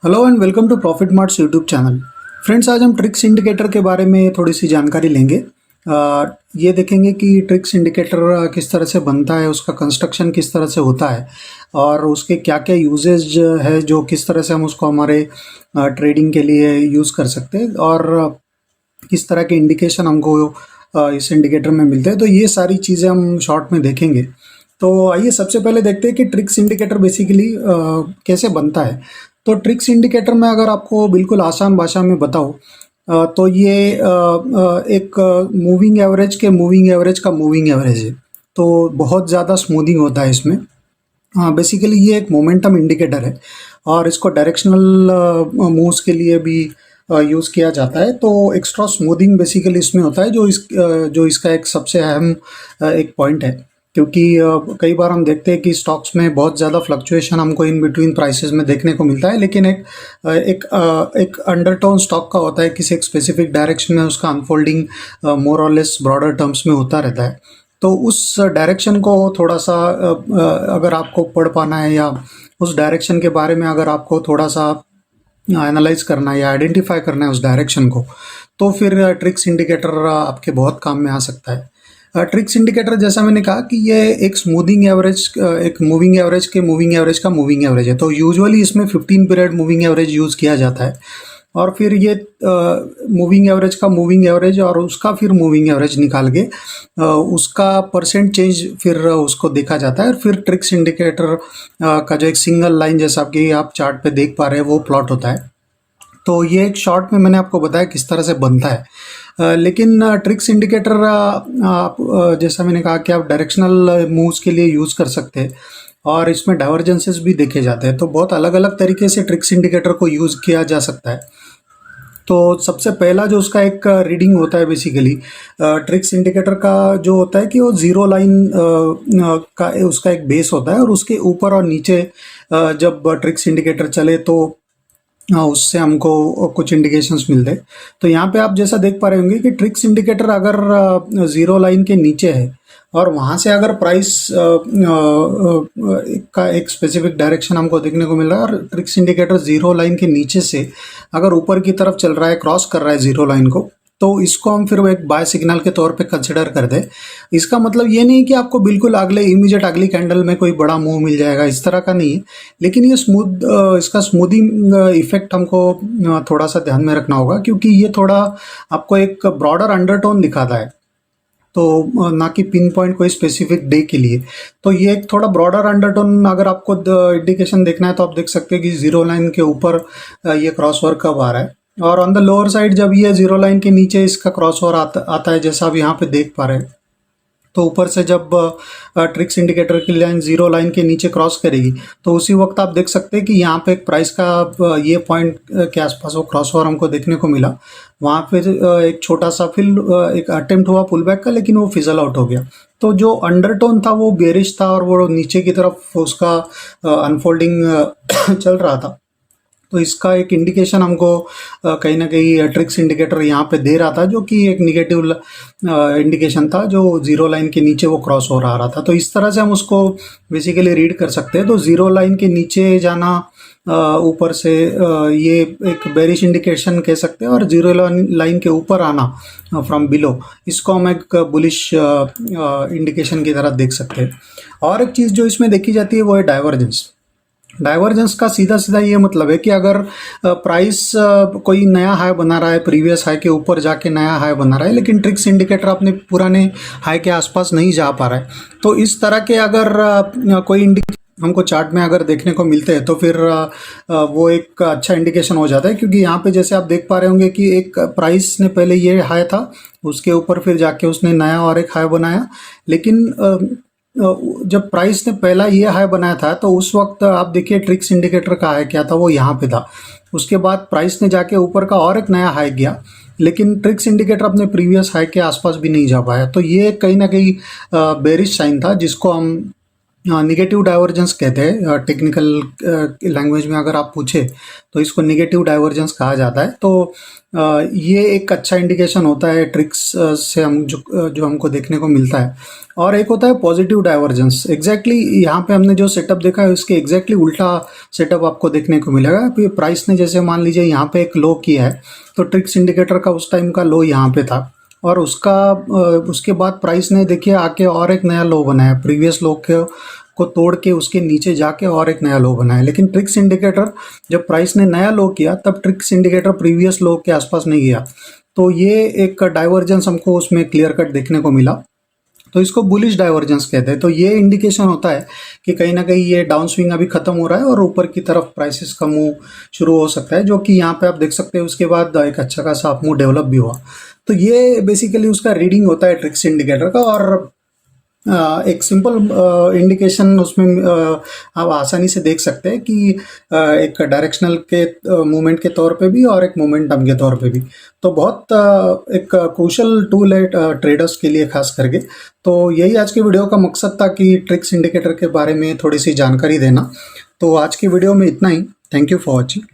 Hello and welcome to Profit Marts YouTube channel. Friends, आज हम tricks indicator के बारे में थोड़ी सी जानकारी लेंगे। ये देखेंगे कि ट्रिक्स इंडिकेटर किस तरह से बनता है, उसका कंस्ट्रक्शन किस तरह से होता है और उसके क्या क्या यूजेज है, जो किस तरह से हम उसको हमारे ट्रेडिंग के लिए यूज़ कर सकते हैं और किस तरह के इंडिकेशन हमको इस इंडिकेटर में मिलते हैं। तो ये सारी चीज़ें हम शॉर्ट में देखेंगे। तो आइए सबसे पहले देखते हैं कि ट्रिक्स इंडिकेटर बेसिकली कैसे बनता है। तो ट्रिक्स इंडिकेटर में अगर आपको बिल्कुल आसान भाषा में बताऊँ, तो ये एक मूविंग एवरेज के मूविंग एवरेज का मूविंग एवरेज है। तो बहुत ज़्यादा स्मूथिंग होता है इसमें। हाँ, बेसिकली ये एक मोमेंटम इंडिकेटर है और इसको डायरेक्शनल मूव्स के लिए भी यूज़ किया जाता है। तो एक्स्ट्रा स्मूथिंग बेसिकली इसमें होता है, जो इसका एक सबसे अहम एक पॉइंट है। क्योंकि कई बार हम देखते हैं कि स्टॉक्स में बहुत ज़्यादा फ्लक्चुएशन हमको इन बिटवीन प्राइसेस में देखने को मिलता है, लेकिन एक अंडरटोन स्टॉक का होता है, किसी एक स्पेसिफिक डायरेक्शन में उसका अनफोल्डिंग मोर और लेस ब्रॉडर टर्म्स में होता रहता है। तो उस डायरेक्शन को थोड़ा सा अगर आपको पढ़ पाना है, या उस डायरेक्शन के बारे में अगर आपको थोड़ा सा एनालाइज करना है या आइडेंटिफाई करना है उस डायरेक्शन को, तो फिर ट्रिक्स इंडिकेटर आपके बहुत काम में आ सकता है। ट्रिक्स इंडिकेटर, जैसा मैंने कहा कि ये एक स्मूथिंग एवरेज, एक मूविंग एवरेज के मूविंग एवरेज का मूविंग एवरेज है। तो यूजुअली इसमें 15 पीरियड मूविंग एवरेज यूज़ किया जाता है और फिर ये मूविंग एवरेज का मूविंग एवरेज और उसका फिर मूविंग एवरेज निकाल के उसका परसेंट चेंज फिर उसको देखा जाता है। और फिर ट्रिक्स इंडिकेटर का जो एक सिंगल लाइन, जैसा कि आप चार्ट पे देख पा रहे हैं, वो प्लॉट होता है। तो ये एक शॉर्ट में मैंने आपको बताया किस तरह से बनता है। लेकिन ट्रिक्स इंडिकेटर आप जैसा मैंने कहा कि आप डायरेक्शनल मूव्स के लिए यूज़ कर सकते हैं और इसमें डाइवर्जेंसेस भी देखे जाते हैं। तो बहुत अलग अलग तरीके से ट्रिक्स इंडिकेटर को यूज़ किया जा सकता है। तो सबसे पहला जो उसका एक रीडिंग होता है, बेसिकली ट्रिक्स इंडिकेटर का जो होता है कि वो ज़ीरो लाइन का उसका एक बेस होता है और उसके ऊपर और नीचे जब ट्रिक्स इंडिकेटर चले तो उससे हमको कुछ इंडिकेशंस मिलते हैं। तो यहाँ पे आप जैसा देख पा रहे होंगे कि ट्रिक्स इंडिकेटर अगर ज़ीरो लाइन के नीचे है और वहाँ से अगर प्राइस का एक स्पेसिफिक डायरेक्शन हमको देखने को मिल रहा है और ट्रिक्स इंडिकेटर ज़ीरो लाइन के नीचे से अगर ऊपर की तरफ चल रहा है, क्रॉस कर रहा है ज़ीरो लाइन को, तो इसको हम फिर वो एक बाय सिग्नल के तौर पे कंसिडर कर दें। इसका मतलब ये नहीं कि आपको बिल्कुल अगले इमीडिएट अगली कैंडल में कोई बड़ा मूव मिल जाएगा, इस तरह का नहीं है। लेकिन ये इसका स्मूथिंग इफेक्ट हमको थोड़ा सा ध्यान में रखना होगा, क्योंकि ये थोड़ा आपको एक ब्रॉडर अंडरटोन दिखाता है, तो ना कि पिन पॉइंट कोई स्पेसिफिक डे के लिए। तो ये एक थोड़ा ब्रॉडर अंडरटोन अगर आपको इंडिकेशन देखना है तो आप देख सकते हैं कि ज़ीरो लाइन के ऊपर ये क्रॉसओवर कब आ रहा है, और ऑन द लोअर साइड जब ये ज़ीरो लाइन के नीचे इसका क्रॉसओवर आता है, जैसा आप यहाँ पे देख पा रहे हैं। तो ऊपर से जब ट्रिक्स इंडिकेटर की लाइन ज़ीरो लाइन के नीचे क्रॉस करेगी, तो उसी वक्त आप देख सकते हैं कि यहाँ पे एक प्राइस का ये पॉइंट के आसपास वो क्रॉस ओवर हमको देखने को मिला। वहाँ पे एक छोटा सा फिर एक अटेम्प्ट हुआ पुल बैक का, लेकिन वो फिजल आउट हो गया। तो जो अंडरटोन था वो बेरिश था और वो नीचे की तरफ उसका अनफोल्डिंग चल रहा था। तो इसका एक इंडिकेशन हमको कहीं ना कहीं ट्रिक्स इंडिकेटर यहाँ पे दे रहा था, जो कि एक निगेटिव इंडिकेशन था, जो ज़ीरो लाइन के नीचे वो क्रॉस हो रहा था। तो इस तरह से हम उसको बेसिकली रीड कर सकते हैं। तो ज़ीरो लाइन के नीचे जाना ऊपर से ये एक बेरिश इंडिकेशन कह सकते हैं, और ज़ीरो लाइन के ऊपर आना फ्रॉम बिलो, इसको हम एक बुलिश इंडिकेशन की तरह देख सकते हैं। और एक चीज़ जो इसमें देखी जाती है वो है डाइवर्जेंस। डाइवर्जेंस का सीधा सीधा ये मतलब है कि अगर प्राइस कोई नया हाई बना रहा है, प्रीवियस हाई के ऊपर जाके नया हाई बना रहा है, लेकिन ट्रिक्स इंडिकेटर अपने पुराने हाई के आसपास नहीं जा पा रहा है, तो इस तरह के अगर कोई इंडिकेटर हमको चार्ट में अगर देखने को मिलते हैं, तो फिर वो एक अच्छा इंडिकेशन हो जाता है। क्योंकि यहाँ पे जैसे आप देख पा रहे होंगे कि एक प्राइस ने पहले ये हाई था, उसके ऊपर फिर जाके उसने नया और एक हाई बनाया, लेकिन जब प्राइस ने पहला ये हाई बनाया था, तो उस वक्त आप देखिए ट्रिक्स इंडिकेटर का हाई क्या था, वो यहाँ पे था। उसके बाद प्राइस ने जाके ऊपर का और एक नया हाई गया, लेकिन ट्रिक्स इंडिकेटर अपने प्रीवियस हाई के आसपास भी नहीं जा पाया। तो ये कहीं ना कहीं बेरिश साइन था, जिसको हम निगेटिव डाइवर्जेंस कहते हैं, टेक्निकल लैंग्वेज में अगर आप पूछे तो इसको निगेटिव डाइवर्जेंस कहा जाता है। तो ये एक अच्छा इंडिकेशन होता है ट्रिक्स से हम जो हमको देखने को मिलता है। और एक होता है पॉजिटिव डाइवर्जेंस। एग्जैक्टली यहाँ पे हमने जो सेटअप देखा है उसके एग्जैक्टली उल्टा सेटअप आपको देखने को मिलेगा। प्राइस ने जैसे मान लीजिए यहाँ पे एक लो किया है, तो ट्रिक्स इंडिकेटर का उस टाइम का लो यहाँ पे था, और उसके बाद प्राइस ने देखिए आके और एक नया लो बनाया, प्रीवियस लो को तोड़ के उसके नीचे जाके और एक नया लो बनाया। लेकिन ट्रिक्स इंडिकेटर जब प्राइस ने नया लो किया तब ट्रिक्स इंडिकेटर प्रीवियस लो के आसपास नहीं गया। तो ये एक डाइवर्जेंस हमको उसमें क्लियर कट देखने को मिला, तो इसको बुलिश डाइवर्जेंस कहते हैं। तो ये इंडिकेशन होता है कि कहीं ना कहीं ये डाउन स्विंग अभी खत्म हो रहा है और ऊपर की तरफ प्राइसेस का मूव शुरू हो सकता है, जो कि यहाँ पे आप देख सकते हैं। उसके बाद एक अच्छा खासा अप मूव डेवलप भी हुआ। तो ये बेसिकली उसका रीडिंग होता है ट्रिक्स इंडिकेटर का। और एक सिंपल इंडिकेशन उसमें आप आसानी से देख सकते हैं कि एक डायरेक्शनल के मूवमेंट के तौर पे भी और एक मोमेंटम के तौर पे भी। तो बहुत एक क्रूशल टूल है ट्रेडर्स के लिए खास करके। तो यही आज की वीडियो का मकसद था कि ट्रिक्स इंडिकेटर के बारे में थोड़ी सी जानकारी देना। तो आज की वीडियो में इतना ही। Thank you for watching.